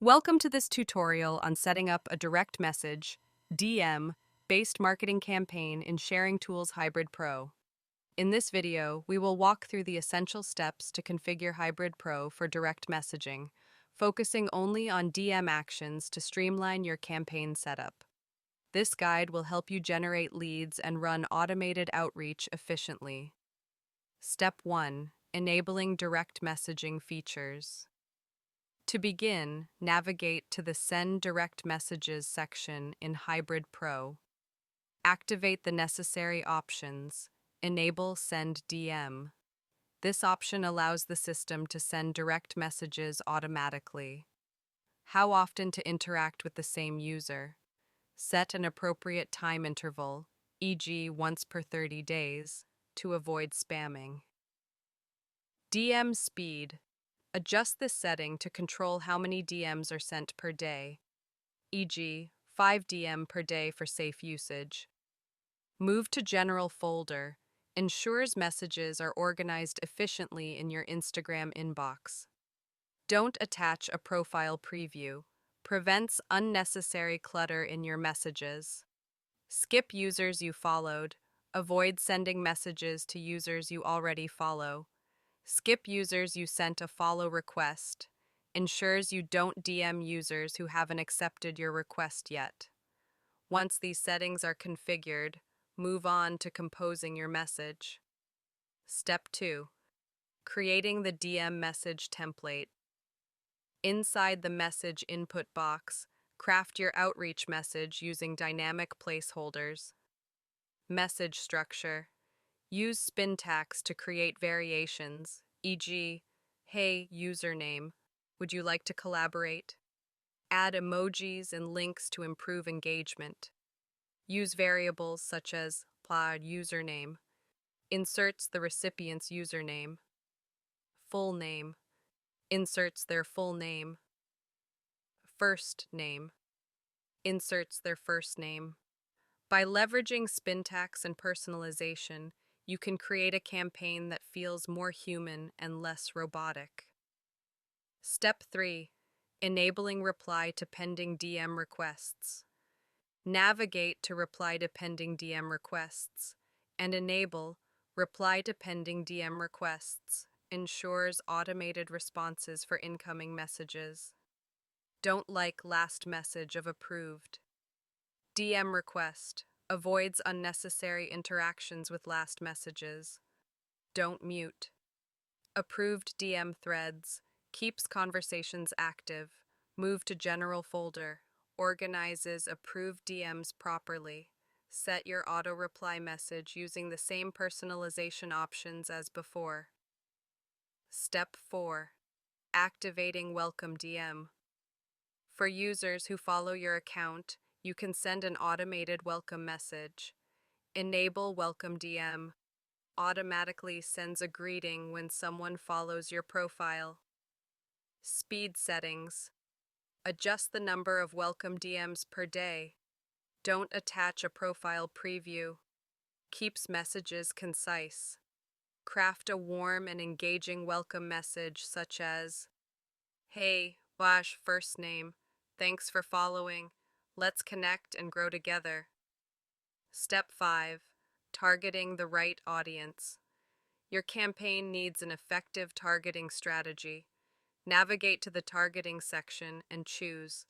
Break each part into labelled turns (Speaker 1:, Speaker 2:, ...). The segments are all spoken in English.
Speaker 1: Welcome to this tutorial on setting up a direct message (DM) based marketing campaign in Sharingtools Hybrid Pro. In this video, we will walk through the essential steps to configure Hybrid Pro for direct messaging, focusing only on DM actions to streamline your campaign setup. This guide will help you generate leads and run automated outreach efficiently. Step 1. Enabling direct messaging features. To begin, navigate to the Send Direct Messages section in Hybrid Pro. Activate the necessary options. Enable Send DM. This option allows the system to send direct messages automatically. How often to interact with the same user. Set an appropriate time interval, e.g. once per 30 days, to avoid spamming. DM speed. Adjust this setting to control how many DMs are sent per day, e.g., 5 DM per day for safe usage. Move to General folder. Ensures messages are organized efficiently in your Instagram inbox. Don't attach a profile preview. Prevents unnecessary clutter in your messages. Skip users you followed. Avoid sending messages to users you already follow. Skip users you sent a follow request. Ensures you don't DM users who haven't accepted your request yet. Once these settings are configured, move on to composing your message. Step 2. Creating the DM message template. Inside the message input box, craft your outreach message using dynamic placeholders. Message structure. Use spin tags to create variations, e.g., "Hey, username, would you like to collaborate?" Add emojis and links to improve engagement. Use variables such as plaid username. Inserts the recipient's username. Full name. Inserts their full name. First name. Inserts their first name. By leveraging spin tags and personalization, you can create a campaign that feels more human and less robotic. Step 3. Enabling reply to pending DM requests. Navigate to reply to pending DM requests and enable reply to pending DM requests. Ensures automated responses for incoming messages. Don't like last message of approved. DM request. Avoids unnecessary interactions with last messages. Don't mute. Approved DM threads. Keeps conversations active. Move to General folder. Organizes approved DMs properly. Set your auto-reply message using the same personalization options as before. Step 4. Activating Welcome DM. For users who follow your account, you can send an automated welcome message. Enable Welcome DM. Automatically sends a greeting when someone follows your profile. Speed settings. Adjust the number of welcome DMs per day. Don't attach a profile preview. Keeps messages concise. Craft a warm and engaging welcome message such as, "Hey, Wash first name. Thanks for following. Let's connect and grow together." Step 5. Targeting the right audience. Your campaign needs an effective targeting strategy. Navigate to the targeting section and choose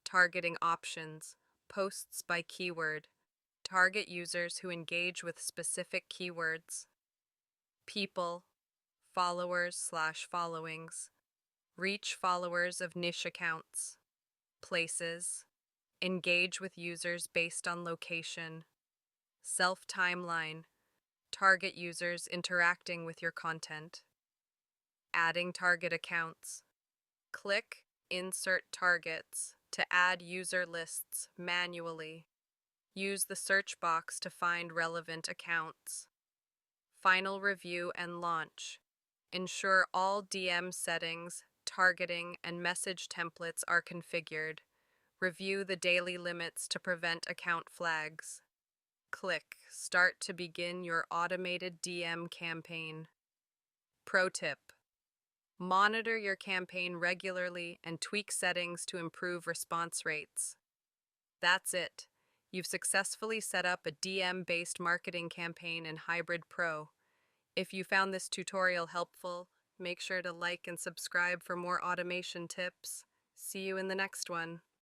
Speaker 1: Targeting Options, Posts by Keyword. Target users who engage with specific keywords. People, followers/followings. Reach followers of niche accounts. Places. Engage with users based on location. Self-timeline. Target users interacting with your content. Adding target accounts. Click Insert Targets to add user lists manually. Use the search box to find relevant accounts. Final review and launch. Ensure all DM settings, targeting, and message templates are configured. Review the daily limits to prevent account flags. Click Start to begin your automated DM campaign. Pro tip: Monitor your campaign regularly and tweak settings to improve response rates. That's it. You've successfully set up a DM-based marketing campaign in Hybrid Pro. If you found this tutorial helpful, make sure to like and subscribe for more automation tips. See you in the next one.